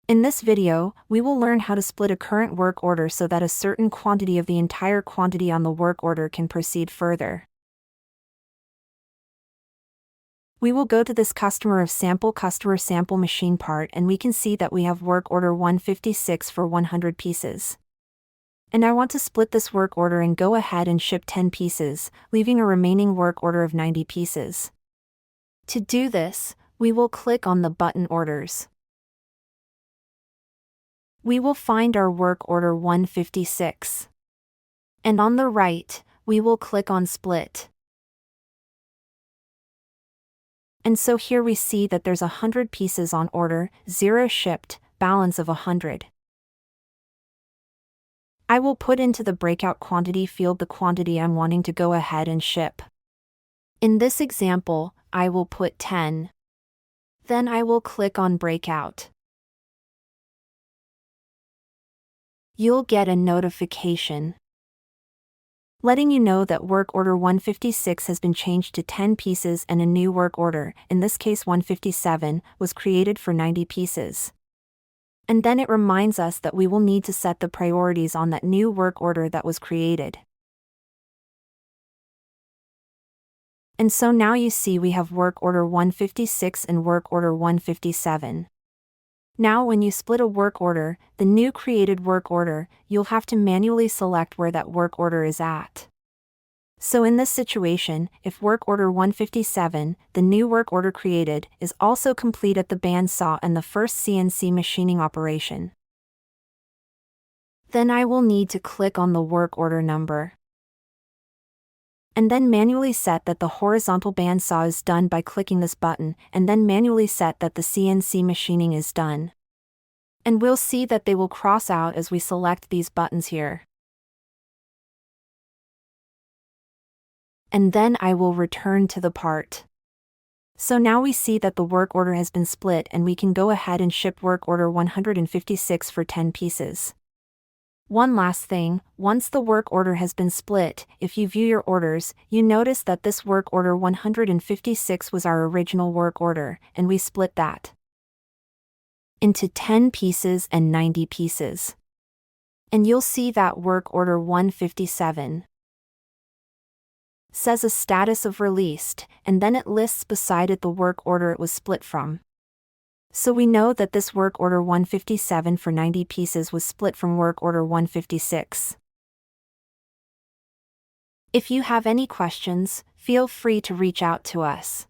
In this video, we will learn how to split a current work order so that a certain quantity of the entire quantity on the work order can proceed further. We will go to this customer sample machine part, and we can see that we have work order 156 for 100 pieces. And I want to split this work order and go ahead and ship 10 pieces, leaving a remaining work order of 90 pieces. To do this, we will click on the button Orders. We will find our work order 156. And on the right, we will click on Split. And so here we see that there's 100 pieces on order, 0 shipped, balance of 100. I will put into the breakout quantity field the quantity I'm wanting to go ahead and ship. In this example, I will put 10. Then I will click on Breakout. You'll get a notification letting you know that work order 156 has been changed to 10 pieces and a new work order, in this case 157, was created for 90 pieces. And then it reminds us that we will need to set the priorities on that new work order that was created. And so now you see we have work order 156 and work order 157. Now when you split a work order, the new created work order, you'll have to manually select where that work order is at. So in this situation, if work order 157, the new work order created, is also complete at the bandsaw and the first CNC machining operation, then I will need to click on the work order number. And then manually set that the horizontal bandsaw is done by clicking this button, and then manually set that the CNC machining is done. And we'll see that they will cross out as we select these buttons here. And then I will return to the part. So now we see that the work order has been split and we can go ahead and ship work order 156 for 10 pieces. One last thing, once the work order has been split, if you view your orders, you notice that this work order 156 was our original work order, and we split that into 10 pieces and 90 pieces. And you'll see that work order 157 says a status of released, and then it lists beside it the work order it was split from. So we know that this work order 157 for 90 pieces was split from work order 156. If you have any questions, feel free to reach out to us.